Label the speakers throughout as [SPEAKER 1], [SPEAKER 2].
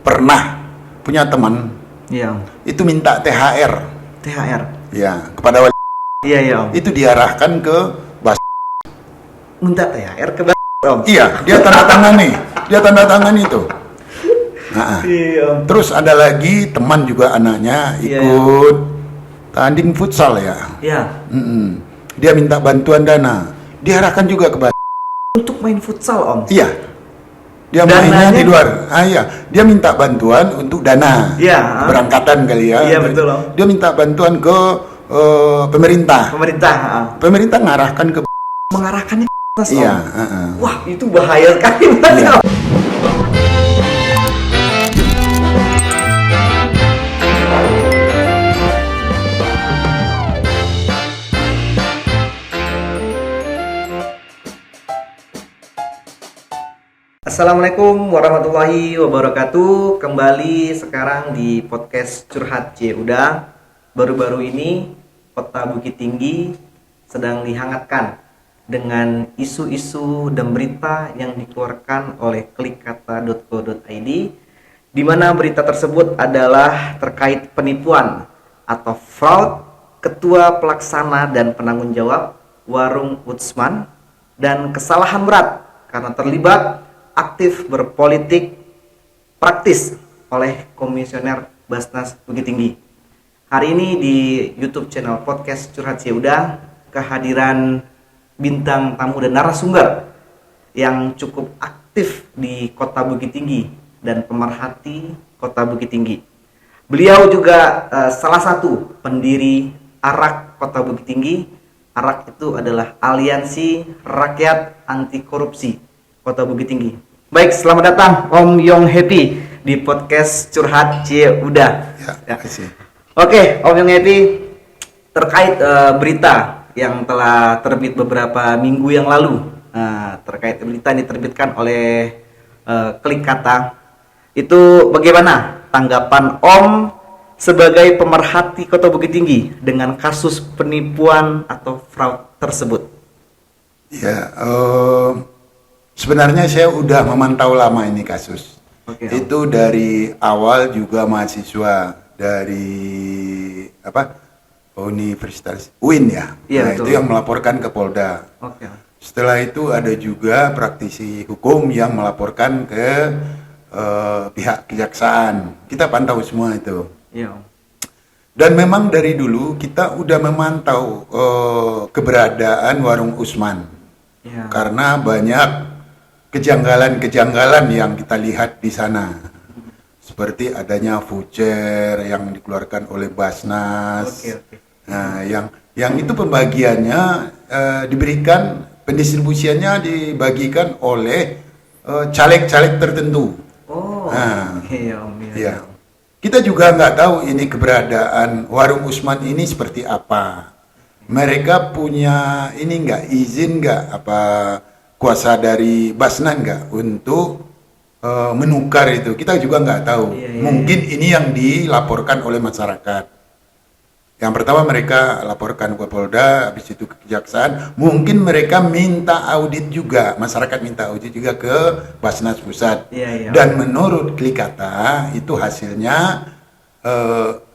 [SPEAKER 1] pernah punya teman
[SPEAKER 2] Iya.
[SPEAKER 1] itu minta THR ya kepada wali.
[SPEAKER 2] Iya ya Om.
[SPEAKER 1] Itu diarahkan ke
[SPEAKER 2] Minta THR ke Om.
[SPEAKER 1] iya, dia tanda tangan itu. Nah,
[SPEAKER 2] Iya Om.
[SPEAKER 1] terus ada lagi teman juga anaknya
[SPEAKER 2] Iya,
[SPEAKER 1] ikut tanding futsal ya.
[SPEAKER 2] Iya.
[SPEAKER 1] Dia minta bantuan dana, diarahkan juga ke
[SPEAKER 2] Untuk main futsal Om.
[SPEAKER 1] iya. Dia mainnya di luar. Iya, dia minta bantuan untuk dana.
[SPEAKER 2] Iya.
[SPEAKER 1] Berangkatan kali ya.
[SPEAKER 2] Iya betul Om.
[SPEAKER 1] Dia minta bantuan ke pemerintah. Pemerintah ngarahkan ke
[SPEAKER 2] Mengarahkannya ke atas Om.
[SPEAKER 1] iya.
[SPEAKER 2] Wah itu bahaya sekali berarti
[SPEAKER 1] Iya.
[SPEAKER 2] Om. Assalamualaikum warahmatullahi wabarakatuh. Kembali sekarang di podcast Curhat C. Udah baru-baru ini Kota Bukit Tinggi sedang dihangatkan dengan isu-isu dan berita yang dikeluarkan oleh klikkata.co.id, di mana berita tersebut adalah terkait penipuan atau fraud Ketua Pelaksana dan Penanggung Jawab Warung Utsman dan kesalahan berat karena terlibat aktif berpolitik praktis oleh Komisioner Basnas Bukit Tinggi. Hari ini di YouTube channel podcast Curhat Udah kehadiran bintang tamu dan narasumber yang cukup aktif di Kota Bukit Tinggi dan pemerhati Kota Bukit Tinggi. Beliau juga salah satu pendiri ARAK Kota Bukit Tinggi. ARAK itu adalah Aliansi Rakyat Anti Korupsi Kota Bukit Tinggi. Baik, selamat datang Om Yong Happy di podcast Curhat Udah.
[SPEAKER 1] Ya, kasih.
[SPEAKER 2] Oke, Om Yong Happy, terkait berita yang telah terbit beberapa minggu yang lalu, terkait berita yang diterbitkan oleh Klikkata, itu bagaimana tanggapan Om sebagai pemerhati Kota Bukit Tinggi dengan kasus penipuan atau fraud tersebut?
[SPEAKER 1] Ya, sebenarnya saya udah memantau lama ini kasus.
[SPEAKER 2] Oke,
[SPEAKER 1] itu dari awal juga mahasiswa dari Universitas UIN ya.
[SPEAKER 2] Iya,
[SPEAKER 1] Nah,
[SPEAKER 2] betul.
[SPEAKER 1] itu yang melaporkan ke Polda.
[SPEAKER 2] Oke.
[SPEAKER 1] Setelah itu ada juga praktisi hukum yang melaporkan ke pihak kejaksaan. Kita pantau semua itu.
[SPEAKER 2] Iya.
[SPEAKER 1] Dan memang dari dulu kita udah memantau keberadaan Warung Utsman.
[SPEAKER 2] Iya.
[SPEAKER 1] Karena banyak kejanggalan-kejanggalan yang kita lihat di sana. Seperti adanya voucher yang dikeluarkan oleh Basnas.
[SPEAKER 2] Oke.
[SPEAKER 1] Nah, yang itu pembagiannya diberikan, pendistribusiannya dibagikan oleh caleg-caleg tertentu.
[SPEAKER 2] Oh.
[SPEAKER 1] Nah,
[SPEAKER 2] Iya, Om.
[SPEAKER 1] ya. Kita juga nggak tahu ini keberadaan Warung Utsman ini seperti apa. Mereka punya ini nggak, izin nggak, apa kuasa dari Basnan nggak untuk menukar itu. Kita juga nggak tahu.
[SPEAKER 2] Iya.
[SPEAKER 1] Mungkin ini yang dilaporkan oleh masyarakat. Yang pertama mereka laporkan ke Polda, habis itu ke Kejaksaan. Mungkin mereka minta audit juga, masyarakat minta audit juga ke Basnas Pusat.
[SPEAKER 2] Iya.
[SPEAKER 1] Dan menurut Klikkata itu hasilnya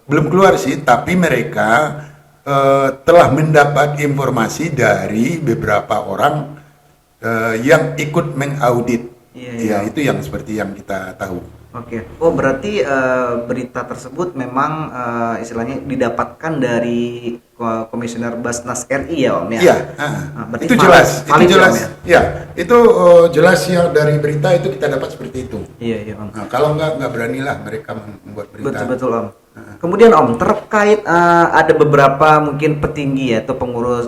[SPEAKER 1] belum keluar sih, tapi mereka telah mendapat informasi dari beberapa orang yang ikut mengaudit.
[SPEAKER 2] Iya.
[SPEAKER 1] Ya, itu yang seperti yang kita tahu.
[SPEAKER 2] Oke. Oh, berarti berita tersebut memang istilahnya didapatkan dari Komisioner Basnas RI ya, Om ya?
[SPEAKER 1] Iya,
[SPEAKER 2] berarti
[SPEAKER 1] itu jelas,
[SPEAKER 2] valid
[SPEAKER 1] itu jelas.
[SPEAKER 2] ya, Om,
[SPEAKER 1] Ya, itu jelas yang dari berita itu kita dapat seperti itu.
[SPEAKER 2] Iya, Om.
[SPEAKER 1] Nah, kalau nggak beranilah mereka membuat berita.
[SPEAKER 2] Betul Om. Kemudian Om, terkait ada beberapa mungkin petinggi atau pengurus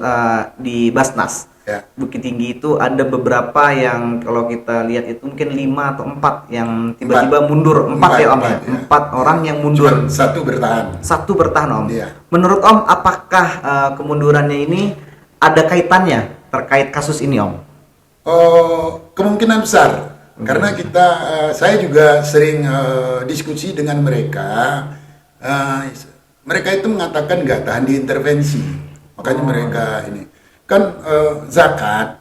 [SPEAKER 2] di Basnas
[SPEAKER 1] Ya.
[SPEAKER 2] Bukit Tinggi itu ada beberapa yang kalau kita lihat itu mungkin 5 atau 4 yang tiba-tiba mundur. 4 ya Om ya? 4 orang yang mundur.
[SPEAKER 1] Cuman satu bertahan.
[SPEAKER 2] Om.
[SPEAKER 1] Iya.
[SPEAKER 2] Menurut Om, apakah kemundurannya ini ada kaitannya terkait kasus ini Om?
[SPEAKER 1] Kemungkinan besar. Karena saya juga sering diskusi dengan mereka. Mereka itu mengatakan nggak tahan diintervensi. Makanya mereka ini. Kan zakat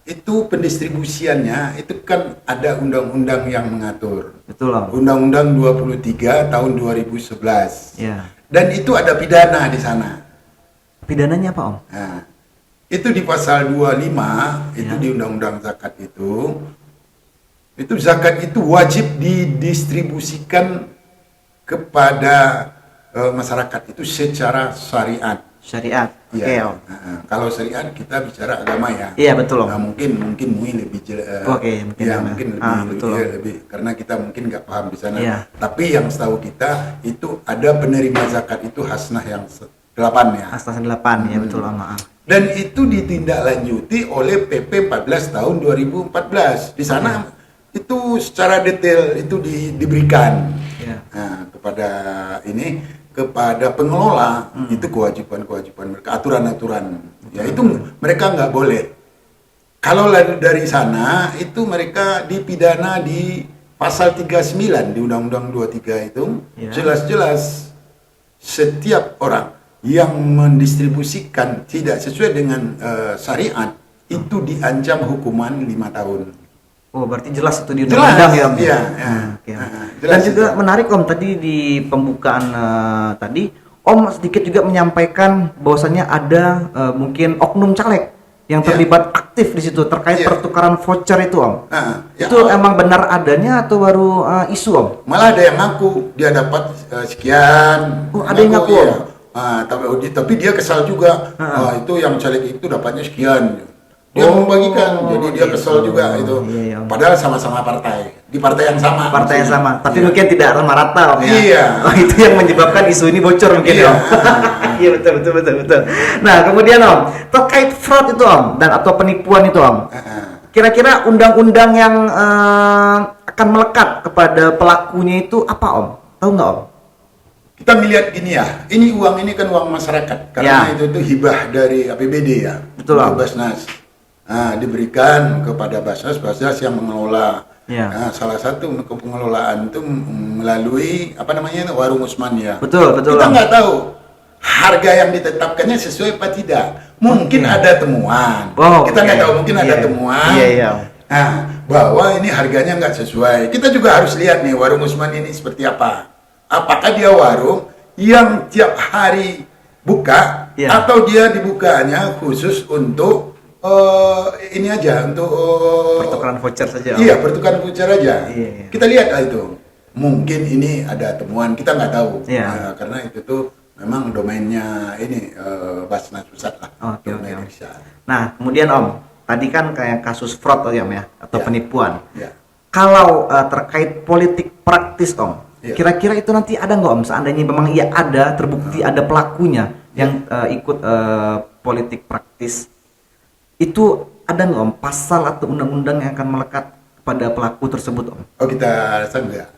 [SPEAKER 1] itu pendistribusiannya itu kan ada undang-undang yang mengatur.
[SPEAKER 2] Betul Om.
[SPEAKER 1] Undang-Undang 23 tahun 2011.
[SPEAKER 2] Ya.
[SPEAKER 1] Dan itu ada pidana di sana.
[SPEAKER 2] Pidananya apa Om?
[SPEAKER 1] Nah, itu di pasal 25 itu
[SPEAKER 2] Ya.
[SPEAKER 1] di undang-undang zakat itu zakat itu wajib didistribusikan kepada masyarakat itu secara syariat.
[SPEAKER 2] Syariat. Oke
[SPEAKER 1] Ya.
[SPEAKER 2] Om.
[SPEAKER 1] Kalau syariat kita bicara agama ya.
[SPEAKER 2] Iya betul Om.
[SPEAKER 1] Nah, mungkin Mui lebih
[SPEAKER 2] Oke, mungkin
[SPEAKER 1] ya
[SPEAKER 2] ya.
[SPEAKER 1] mungkin
[SPEAKER 2] Betul, Om.
[SPEAKER 1] lebih karena kita mungkin nggak paham di sana.
[SPEAKER 2] Iya.
[SPEAKER 1] Tapi yang setahu kita itu ada penerima zakat itu Hasnah yang 8 ya.
[SPEAKER 2] Astasan 8 ya betul Om.
[SPEAKER 1] Dan itu ditindaklanjuti oleh PP 14 tahun 2014. Di sana itu secara detail itu diberikan
[SPEAKER 2] Ya.
[SPEAKER 1] nah, kepada pengelola itu kewajiban-kewajiban mereka, aturan-aturan. Ya itu mereka nggak boleh. Kalau dari sana itu mereka dipidana di pasal 39 di Undang-Undang 23 itu
[SPEAKER 2] Ya.
[SPEAKER 1] jelas-jelas setiap orang yang mendistribusikan tidak sesuai dengan syariat itu diancam hukuman 5 tahun.
[SPEAKER 2] Oh, berarti jelas itu di
[SPEAKER 1] Jelas,
[SPEAKER 2] undang-undang ya Om.
[SPEAKER 1] iya,
[SPEAKER 2] Hmm,
[SPEAKER 1] iya.
[SPEAKER 2] oke.
[SPEAKER 1] Jelas
[SPEAKER 2] Dan juga
[SPEAKER 1] itu.
[SPEAKER 2] menarik Om tadi di pembukaan tadi Om sedikit juga menyampaikan bahwasannya ada mungkin oknum caleg yang
[SPEAKER 1] Iya.
[SPEAKER 2] terlibat aktif di situ terkait
[SPEAKER 1] Iya.
[SPEAKER 2] pertukaran voucher itu Om.
[SPEAKER 1] Ya,
[SPEAKER 2] Itu emang benar adanya atau baru isu Om?
[SPEAKER 1] malah ada yang ngaku dia dapat sekian.
[SPEAKER 2] Oh, ada yang ngaku,
[SPEAKER 1] ya.
[SPEAKER 2] Om?
[SPEAKER 1] Tapi dia kesal juga. Itu yang caleg itu dapatnya sekian. Dia membagikan, jadi dia
[SPEAKER 2] gitu.
[SPEAKER 1] kesal juga itu.
[SPEAKER 2] Iya, Om.
[SPEAKER 1] Padahal sama-sama partai, di partai yang sama.
[SPEAKER 2] Partai yang sama,
[SPEAKER 1] maksudnya.
[SPEAKER 2] tapi
[SPEAKER 1] Iya.
[SPEAKER 2] mungkin tidak sama rata Om ya.
[SPEAKER 1] Iya.
[SPEAKER 2] Oh, itu yang menyebabkan isu ini bocor mungkin
[SPEAKER 1] Iya.
[SPEAKER 2] ya Om. Iya betul. Nah kemudian Om terkait fraud itu Om dan atau penipuan itu Om. Kira-kira undang-undang yang akan melekat kepada pelakunya itu apa Om? Tahu nggak Om?
[SPEAKER 1] Kita melihat gini ya, ini uang ini kan uang masyarakat karena
[SPEAKER 2] Ya.
[SPEAKER 1] itu hibah dari APBD ya,
[SPEAKER 2] Betul,
[SPEAKER 1] dari
[SPEAKER 2] Om.
[SPEAKER 1] Basnas. Nah, diberikan kepada Basnas yang mengelola.
[SPEAKER 2] Ya.
[SPEAKER 1] Nah, salah satu pengelolaan itu melalui apa namanya warung Usman ya.
[SPEAKER 2] Betul
[SPEAKER 1] Kita
[SPEAKER 2] Om.
[SPEAKER 1] nggak tahu harga yang ditetapkannya sesuai apa tidak. Mungkin
[SPEAKER 2] Oke.
[SPEAKER 1] ada temuan.
[SPEAKER 2] Oh,
[SPEAKER 1] Kita nggak
[SPEAKER 2] oke.
[SPEAKER 1] tahu, mungkin ada
[SPEAKER 2] Iya.
[SPEAKER 1] temuan.
[SPEAKER 2] Iya.
[SPEAKER 1] Nah, bahwa ini harganya nggak sesuai. Kita juga harus lihat nih warung Usman ini seperti apa. Apakah dia warung yang tiap hari buka
[SPEAKER 2] Iya.
[SPEAKER 1] atau dia dibukanya khusus untuk ini aja untuk
[SPEAKER 2] Pertukaran voucher saja Om.
[SPEAKER 1] iya pertukaran voucher aja.
[SPEAKER 2] Iya.
[SPEAKER 1] Kita lihat lah itu. Mungkin ini ada temuan, kita nggak tahu.
[SPEAKER 2] Iya.
[SPEAKER 1] Nah, karena itu tuh memang domainnya ini Basnas Pusat lah.
[SPEAKER 2] Oke,
[SPEAKER 1] domain
[SPEAKER 2] oke.
[SPEAKER 1] Irsyad.
[SPEAKER 2] Nah kemudian Om, tadi kan kayak kasus fraud Om ya atau
[SPEAKER 1] Ya.
[SPEAKER 2] penipuan.
[SPEAKER 1] Ya.
[SPEAKER 2] Kalau terkait politik praktis Om,
[SPEAKER 1] Iya.
[SPEAKER 2] kira-kira itu nanti ada nggak Om? Seandainya memang iya ada, terbukti ada pelakunya yang ikut politik praktis, itu ada nggak Om pasal atau undang-undang yang akan melekat pada pelaku tersebut Om?
[SPEAKER 1] Oh kita rasa enggak.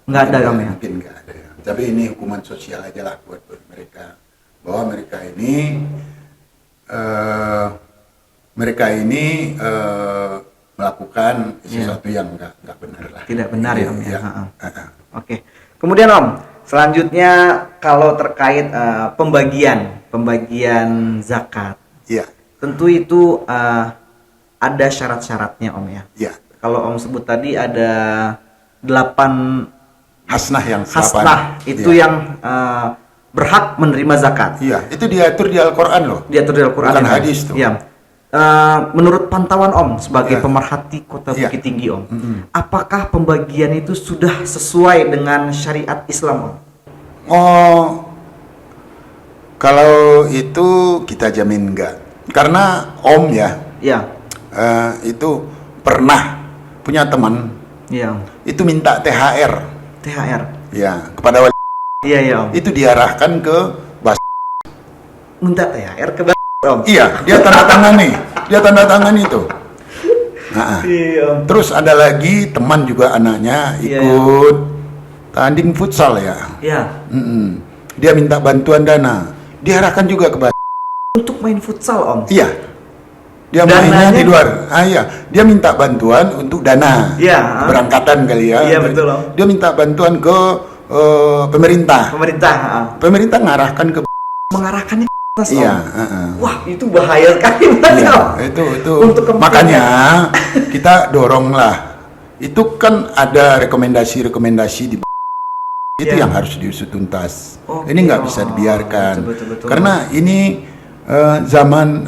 [SPEAKER 2] Nggak ada, Om, ya?
[SPEAKER 1] Mungkin enggak ada. Tapi ini hukuman sosial aja lah buat mereka. Bahwa mereka ini melakukan sesuatu yang enggak benar lah.
[SPEAKER 2] Tidak benar ya Om ya.
[SPEAKER 1] Iya.
[SPEAKER 2] Ha-ha. Oke. Kemudian Om, selanjutnya kalau terkait pembagian zakat,
[SPEAKER 1] Iya.
[SPEAKER 2] tentu itu ada syarat-syaratnya Om ya.
[SPEAKER 1] Iya.
[SPEAKER 2] Kalau Om sebut tadi ada 8
[SPEAKER 1] Hasnah yang
[SPEAKER 2] hasnah itu
[SPEAKER 1] Iya.
[SPEAKER 2] yang berhak menerima zakat.
[SPEAKER 1] Iya, itu diatur di Al-Qur'an loh.
[SPEAKER 2] Diatur di Al-Qur'an.
[SPEAKER 1] Bukan
[SPEAKER 2] ya, Om?
[SPEAKER 1] hadis tuh.
[SPEAKER 2] Iya. Menurut pantauan Om sebagai
[SPEAKER 1] Iya.
[SPEAKER 2] pemerhati Kota
[SPEAKER 1] Iya.
[SPEAKER 2] Bukit Tinggi Om, apakah pembagian itu sudah sesuai dengan syariat Islam Om?
[SPEAKER 1] Oh, kalau itu kita jamin enggak. Karena Om ya,
[SPEAKER 2] Iya.
[SPEAKER 1] itu pernah punya teman
[SPEAKER 2] Iya.
[SPEAKER 1] itu minta THR
[SPEAKER 2] THR.
[SPEAKER 1] ya kepada wali,
[SPEAKER 2] Iya ya Om.
[SPEAKER 1] itu diarahkan ke Bas.
[SPEAKER 2] Minta THR ke Om.
[SPEAKER 1] Iya, dia tanda tangan itu. Nah,
[SPEAKER 2] Iya Om.
[SPEAKER 1] terus ada lagi teman juga anaknya
[SPEAKER 2] Iya,
[SPEAKER 1] ikut tanding futsal ya.
[SPEAKER 2] Iya.
[SPEAKER 1] Dia minta bantuan dana, diarahkan juga ke Bas.
[SPEAKER 2] Untuk main futsal Om.
[SPEAKER 1] Iya. Dia
[SPEAKER 2] Dananya?
[SPEAKER 1] mainnya di luar. Iya. Dia minta bantuan untuk dana.
[SPEAKER 2] Iya.
[SPEAKER 1] Keberangkatan kali ya.
[SPEAKER 2] Iya, betul, Om.
[SPEAKER 1] Dia minta bantuan ke pemerintah.
[SPEAKER 2] Pemerintah
[SPEAKER 1] Pemerintah ngarahkan ke
[SPEAKER 2] mengarahkannya
[SPEAKER 1] Iya,
[SPEAKER 2] Wah, itu bahaya sekali Mas.
[SPEAKER 1] iya,
[SPEAKER 2] Om.
[SPEAKER 1] itu
[SPEAKER 2] Untuk kepentingan.
[SPEAKER 1] makanya kita doronglah. Itu kan ada rekomendasi di itu
[SPEAKER 2] Iya.
[SPEAKER 1] yang harus diusut tuntas.
[SPEAKER 2] Oke,
[SPEAKER 1] Ini nggak bisa dibiarkan.
[SPEAKER 2] betul.
[SPEAKER 1] Karena ini zaman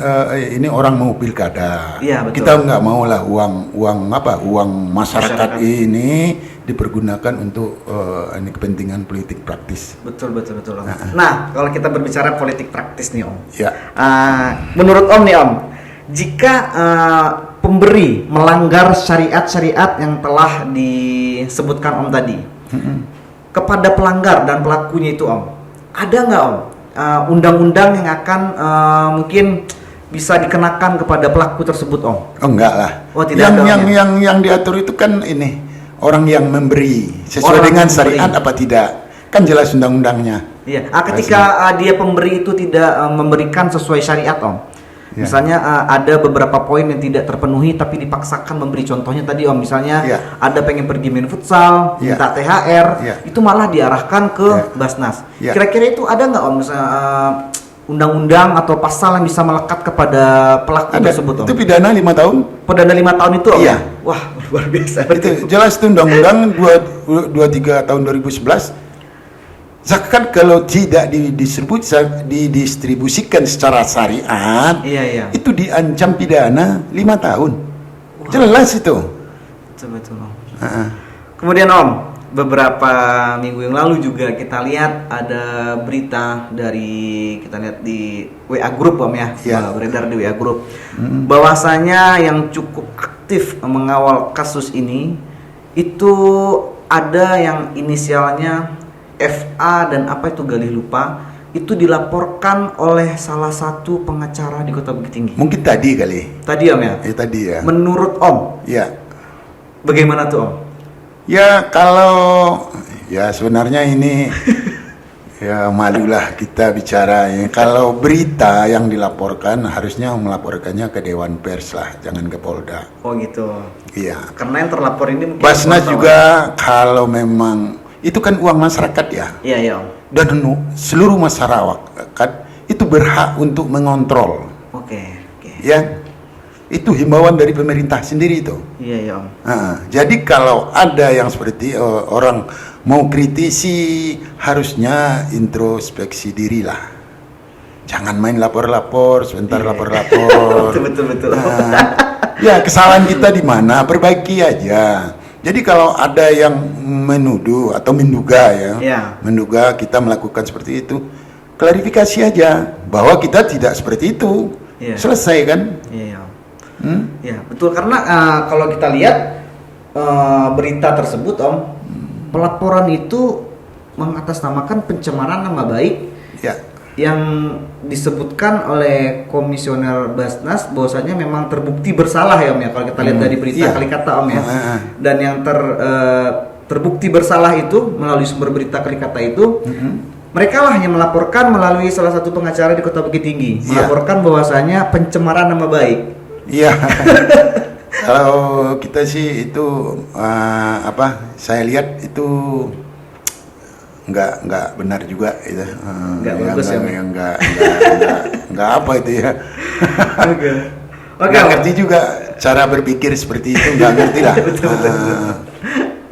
[SPEAKER 1] ini orang mau pilkada.
[SPEAKER 2] Iya, betul.
[SPEAKER 1] Kita nggak mau lah uang masyarakat ini dipergunakan untuk ini kepentingan politik praktis.
[SPEAKER 2] Betul Om. Nah, kalau kita berbicara politik praktis nih Om.
[SPEAKER 1] Ya.
[SPEAKER 2] Menurut Om nih Om, jika pemberi melanggar syariat-syariat yang telah disebutkan Om tadi, kepada pelanggar dan pelakunya itu Om, ada nggak Om undang-undang yang akan mungkin bisa dikenakan kepada pelaku tersebut Om?
[SPEAKER 1] Oh enggak lah.
[SPEAKER 2] Oh, tidak ada, Om,
[SPEAKER 1] yang diatur itu kan ini orang yang memberi sesuai
[SPEAKER 2] Orang
[SPEAKER 1] dengan
[SPEAKER 2] memberi.
[SPEAKER 1] syariat apa tidak, kan jelas undang-undangnya.
[SPEAKER 2] Iya. Ketika dia pemberi itu tidak memberikan sesuai syariat Om.
[SPEAKER 1] Ya.
[SPEAKER 2] Misalnya ada beberapa poin yang tidak terpenuhi tapi dipaksakan memberi, contohnya tadi Om, misalnya
[SPEAKER 1] Ya.
[SPEAKER 2] ada pengen pergi main futsal,
[SPEAKER 1] Ya.
[SPEAKER 2] minta THR,
[SPEAKER 1] Ya.
[SPEAKER 2] itu malah diarahkan ke
[SPEAKER 1] Ya.
[SPEAKER 2] Basnas.
[SPEAKER 1] Ya.
[SPEAKER 2] Kira-kira itu ada nggak Om misalnya undang-undang atau pasal yang bisa melekat kepada pelaku
[SPEAKER 1] Ada,
[SPEAKER 2] tersebut Om?
[SPEAKER 1] itu pidana 5 tahun.
[SPEAKER 2] Pidana 5 tahun itu Om?
[SPEAKER 1] Iya.
[SPEAKER 2] Wah, luar biasa.
[SPEAKER 1] Itu jelas itu undang-undang 23 tahun 2011. Zakat kalau tidak didistribusikan secara syariat,
[SPEAKER 2] Iya.
[SPEAKER 1] itu diancam pidana 5 tahun. Jelas itu.
[SPEAKER 2] Betul Om.
[SPEAKER 1] Heeh.
[SPEAKER 2] Kemudian Om, beberapa minggu yang lalu juga kita lihat ada berita kita lihat di WA Group Om ya,
[SPEAKER 1] Ya.
[SPEAKER 2] beredar di WA Group, bahwasanya yang cukup aktif mengawal kasus ini itu ada yang inisialnya FA dan apa itu Galih lupa, itu dilaporkan oleh salah satu pengacara di Kota Bukit Tinggi.
[SPEAKER 1] Mungkin tadi kali.
[SPEAKER 2] Tadi Om ya.
[SPEAKER 1] Tadi ya.
[SPEAKER 2] Menurut Om,
[SPEAKER 1] Ya.
[SPEAKER 2] bagaimana tuh Om?
[SPEAKER 1] Ya kalau ya sebenarnya ini ya malulah kita bicara ya. Kalau berita yang dilaporkan harusnya melaporkannya ke Dewan Pers lah, jangan ke Polda.
[SPEAKER 2] Oh gitu.
[SPEAKER 1] Iya.
[SPEAKER 2] Karena yang terlapor ini mungkin
[SPEAKER 1] Basnas
[SPEAKER 2] wartawan.
[SPEAKER 1] juga kalau memang itu kan uang masyarakat ya,
[SPEAKER 2] Iya Om.
[SPEAKER 1] dan seluruh masyarakat itu berhak untuk mengontrol,
[SPEAKER 2] Oke.
[SPEAKER 1] ya. Itu himbauan dari pemerintah sendiri itu.
[SPEAKER 2] Iya Om.
[SPEAKER 1] Jadi kalau ada yang seperti orang mau kritisi, harusnya introspeksi diri lah. Jangan main lapor-lapor, sebentar lapor-lapor.
[SPEAKER 2] Betul.
[SPEAKER 1] Ya kesalahan kita di mana, perbaiki aja. Jadi kalau ada yang menuduh atau menduga
[SPEAKER 2] Ya.
[SPEAKER 1] menduga kita melakukan seperti itu, klarifikasi aja bahwa kita tidak seperti itu.
[SPEAKER 2] Ya.
[SPEAKER 1] Selesai kan?
[SPEAKER 2] Iya Om. Ya betul, karena kalau kita lihat berita tersebut Om, pelaporan itu mengatasnamakan pencemaran nama baik
[SPEAKER 1] Ya.
[SPEAKER 2] yang disebutkan oleh komisioner Basnas bahwasanya memang terbukti bersalah ya Om ya, kalau kita lihat dari berita
[SPEAKER 1] Iya.
[SPEAKER 2] kali kata Om ya.
[SPEAKER 1] Heeh.
[SPEAKER 2] Dan yang terbukti bersalah itu melalui sumber berita kali kata itu, mereka lah yang melaporkan melalui salah satu pengacara di Kota Bukit Tinggi,
[SPEAKER 1] Iya.
[SPEAKER 2] melaporkan bahwasanya pencemaran nama baik.
[SPEAKER 1] Iya. Kalau kita sih itu saya lihat itu nggak benar juga itu.
[SPEAKER 2] Nggak bagus ya, Om?
[SPEAKER 1] Nggak apa itu ya.
[SPEAKER 2] Oke.
[SPEAKER 1] Nggak ngerti juga cara berpikir seperti itu, nggak ngerti lah.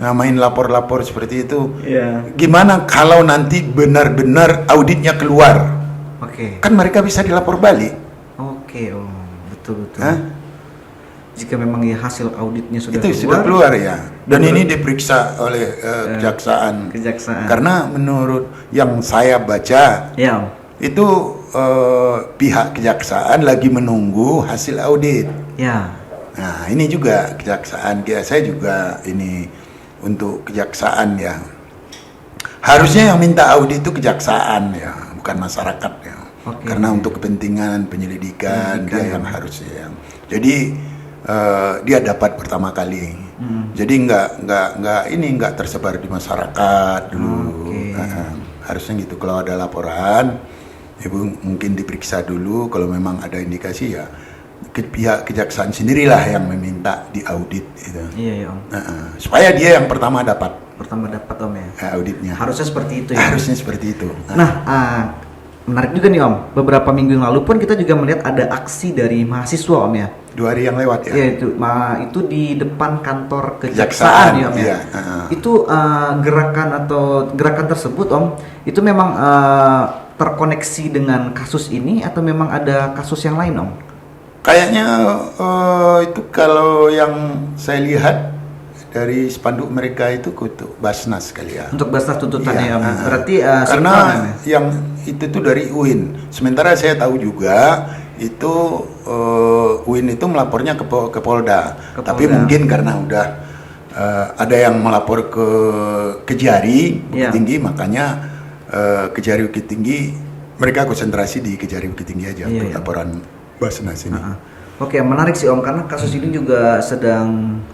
[SPEAKER 1] Ngamain lapor-lapor seperti itu.
[SPEAKER 2] Iya.
[SPEAKER 1] Gimana kalau nanti benar-benar auditnya keluar?
[SPEAKER 2] Oke.
[SPEAKER 1] Kan mereka bisa dilapor balik.
[SPEAKER 2] Oke, Om. Betul.
[SPEAKER 1] Hah?
[SPEAKER 2] Jika memang ya hasil auditnya sudah
[SPEAKER 1] Itu sudah keluar ya. Dan ini diperiksa oleh kejaksaan.
[SPEAKER 2] Kejaksaan.
[SPEAKER 1] Karena menurut yang saya baca
[SPEAKER 2] Ya, Om.
[SPEAKER 1] itu pihak kejaksaan lagi menunggu hasil audit.
[SPEAKER 2] Ya.
[SPEAKER 1] Nah ini juga kejaksaan, saya juga ini untuk kejaksaan ya. Harusnya yang minta audit itu kejaksaan ya, bukan masyarakat ya.
[SPEAKER 2] Oke.
[SPEAKER 1] Karena untuk kepentingan penyelidikan dia
[SPEAKER 2] ya.
[SPEAKER 1] yang harusnya. Jadi dia dapat pertama kali. Jadi nggak tersebar di masyarakat dulu.
[SPEAKER 2] Oke.
[SPEAKER 1] Harusnya gitu. Kalau ada laporan, ibu mungkin diperiksa dulu. Kalau memang ada indikasi ya pihak kejaksaan sendirilah yang meminta diaudit itu.
[SPEAKER 2] Iya, Om.
[SPEAKER 1] Supaya dia yang pertama dapat
[SPEAKER 2] Pertama dapat Om ya.
[SPEAKER 1] auditnya.
[SPEAKER 2] Harusnya seperti itu ya.
[SPEAKER 1] Harusnya seperti itu.
[SPEAKER 2] Nah, menarik juga nih Om. Beberapa minggu yang lalu pun kita juga melihat ada aksi dari mahasiswa Om ya.
[SPEAKER 1] 2 hari yang lewat ya.
[SPEAKER 2] Ya itu di depan kantor kejaksaan ya Om ya.
[SPEAKER 1] Iya.
[SPEAKER 2] Itu gerakan tersebut Om, itu memang terkoneksi dengan kasus ini atau memang ada kasus yang lain Om?
[SPEAKER 1] Kayaknya itu kalau yang saya lihat dari spanduk mereka itu untuk Basnas kali ya.
[SPEAKER 2] Untuk Basnas tuntutannya
[SPEAKER 1] Iya,
[SPEAKER 2] Om. Berarti
[SPEAKER 1] karena
[SPEAKER 2] sinkronan ya?
[SPEAKER 1] yang itu tuh dari UIN. Sementara saya tahu juga itu UIN itu melapornya ke Polda. Tapi
[SPEAKER 2] Polda.
[SPEAKER 1] mungkin karena udah ada yang melapor ke Kejari Bukit
[SPEAKER 2] Iya.
[SPEAKER 1] Tinggi, makanya Kejari Bukit Tinggi mereka konsentrasi di Kejari Bukit Tinggi aja untuk
[SPEAKER 2] Iya.
[SPEAKER 1] laporan Basnas ini.
[SPEAKER 2] Oke, menarik sih Om karena kasus ini juga sedang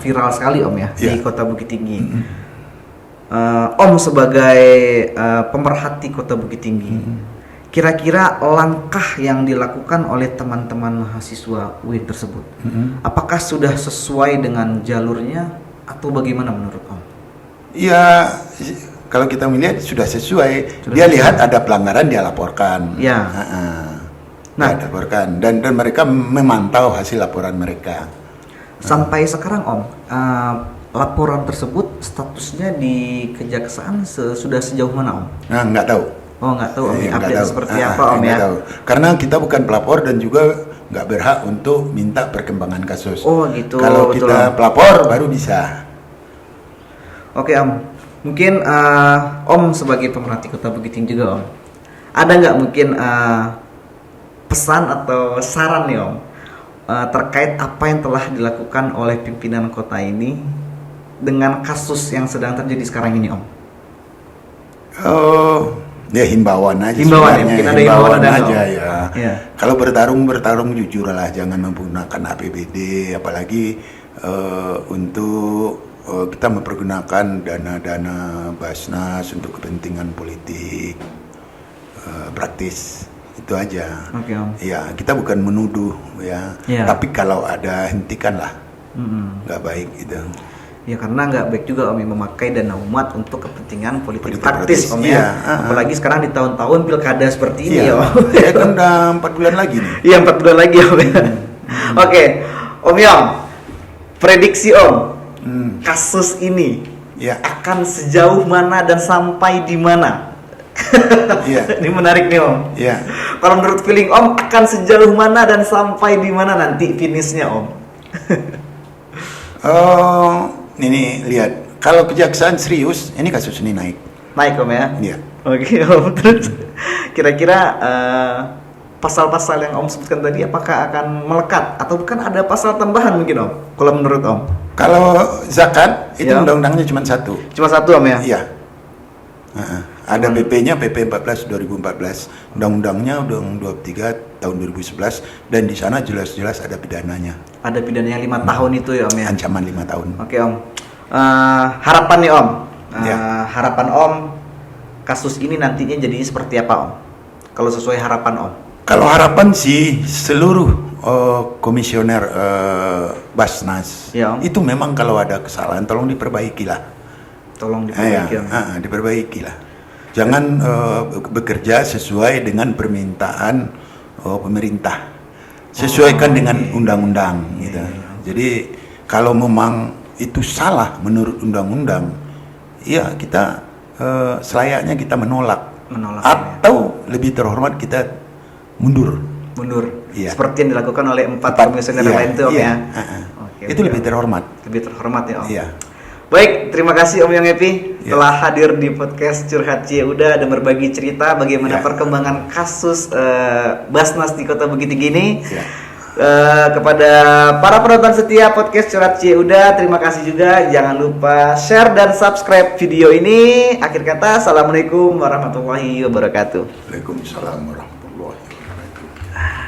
[SPEAKER 2] viral sekali Om ya di
[SPEAKER 1] Iya.
[SPEAKER 2] Kota Bukit Tinggi. Om sebagai pemerhati Kota Bukit Tinggi, kira-kira langkah yang dilakukan oleh teman-teman mahasiswa UIN tersebut, apakah sudah sesuai dengan jalurnya atau bagaimana menurut Om?
[SPEAKER 1] Ya, kalau kita melihat sudah sesuai. Dia lihat ada pelanggaran, dia laporkan.
[SPEAKER 2] Ya.
[SPEAKER 1] Nah, dia laporkan dan mereka memantau hasil laporan mereka.
[SPEAKER 2] Sampai sekarang Om, laporan tersebut statusnya di kejaksaan sudah sejauh mana Om?
[SPEAKER 1] Nah, nggak tahu.
[SPEAKER 2] Oh nggak tahu Om,
[SPEAKER 1] Nggak
[SPEAKER 2] update
[SPEAKER 1] tahu.
[SPEAKER 2] seperti apa Om
[SPEAKER 1] Nggak
[SPEAKER 2] ya?
[SPEAKER 1] tahu. Karena kita bukan pelapor dan juga nggak berhak untuk minta perkembangan kasus.
[SPEAKER 2] Oh gitu.
[SPEAKER 1] Kalau
[SPEAKER 2] betul,
[SPEAKER 1] kita
[SPEAKER 2] Om.
[SPEAKER 1] pelapor baru bisa.
[SPEAKER 2] Oke Om, mungkin Om sebagai pemerhati Kota Bukit Tinggi juga Om, ada nggak mungkin pesan atau saran nih Om terkait apa yang telah dilakukan oleh pimpinan kota ini dengan kasus yang sedang terjadi sekarang ini Om?
[SPEAKER 1] Oh, ya himbauan aja.
[SPEAKER 2] Himbauan ya,
[SPEAKER 1] sebenarnya.
[SPEAKER 2] mungkin ada himbauan
[SPEAKER 1] aja
[SPEAKER 2] Om.
[SPEAKER 1] ya.
[SPEAKER 2] Iya.
[SPEAKER 1] Kalau bertarung jujur lah, jangan menggunakan APBD, apalagi untuk kita mempergunakan dana-dana Basnas untuk kepentingan politik praktis. Itu aja.
[SPEAKER 2] Oke Om.
[SPEAKER 1] Ya, kita bukan menuduh ya.
[SPEAKER 2] Iya.
[SPEAKER 1] Tapi kalau ada hentikanlah. Nggak baik gitu.
[SPEAKER 2] Ya karena nggak baik juga Om ya memakai dana umat untuk kepentingan politik
[SPEAKER 1] Politik
[SPEAKER 2] praktis
[SPEAKER 1] praktis,
[SPEAKER 2] Om
[SPEAKER 1] iya.
[SPEAKER 2] ya. Apalagi sekarang di tahun-tahun pilkada seperti ini
[SPEAKER 1] Iya.
[SPEAKER 2] Om.
[SPEAKER 1] Ya kan udah 4 bulan lagi nih.
[SPEAKER 2] Iya 4 bulan lagi Om ya. Oke Om Yong, prediksi Om, kasus ini
[SPEAKER 1] Ya.
[SPEAKER 2] akan sejauh mana dan sampai di mana?
[SPEAKER 1] Iya.
[SPEAKER 2] Ini menarik nih Om.
[SPEAKER 1] Ya.
[SPEAKER 2] Kalau menurut feeling Om akan sejauh mana dan sampai di mana nanti finishnya Om?
[SPEAKER 1] Oh, ini lihat. Kalau kejaksaan serius, ini kasus ini naik.
[SPEAKER 2] Naik Om ya?
[SPEAKER 1] Iya.
[SPEAKER 2] Oke Om, terus kira-kira pasal-pasal yang Om sebutkan tadi apakah akan melekat atau bukan ada pasal tambahan mungkin Om? Kalau menurut Om?
[SPEAKER 1] Kalau zakat itu
[SPEAKER 2] Ya.
[SPEAKER 1] undang-undangnya cuma satu.
[SPEAKER 2] Cuma satu Om ya?
[SPEAKER 1] Iya. Ada PP-nya PP 14 2014, undang-undangnya Undang-Undang 23 tahun 2011 dan di sana jelas-jelas ada pidananya.
[SPEAKER 2] Ada pidananya 5 tahun itu ya Om ya?
[SPEAKER 1] Ancaman 5 tahun.
[SPEAKER 2] Oke Om. Harapan nih Om.
[SPEAKER 1] Ya.
[SPEAKER 2] Harapan Om kasus ini nantinya jadi seperti apa Om? Kalau sesuai harapan Om?
[SPEAKER 1] Kalau harapan sih seluruh komisioner Basnas
[SPEAKER 2] Ya, Om.
[SPEAKER 1] itu memang kalau ada kesalahan tolong diperbaikilah.
[SPEAKER 2] Tolong diperbaiki Om.
[SPEAKER 1] Diperbaikilah. Jangan bekerja sesuai dengan permintaan pemerintah. Sesuaikan dengan undang-undang gitu. Jadi kalau memang itu salah menurut undang-undang, ya kita selayaknya kita menolak. Atau lebih terhormat kita mundur. Iya.
[SPEAKER 2] Seperti yang dilakukan oleh 4 komisioner lain itu Om ya. Oke,
[SPEAKER 1] Itu lebih terhormat.
[SPEAKER 2] Lebih terhormat ya Om.
[SPEAKER 1] Iya.
[SPEAKER 2] Baik, terima kasih Om Yong Epi
[SPEAKER 1] Ya.
[SPEAKER 2] telah hadir di podcast Curhat Udah dan berbagi cerita bagaimana
[SPEAKER 1] Ya.
[SPEAKER 2] perkembangan kasus Basnas di Kota Bukit Tinggi ini.
[SPEAKER 1] Ya.
[SPEAKER 2] Kepada para penonton setia podcast Curhat Udah, terima kasih juga. Jangan lupa share dan subscribe video ini. Akhir kata, assalamualaikum warahmatullahi wabarakatuh.
[SPEAKER 1] Waalaikumsalam warahmatullahi wabarakatuh.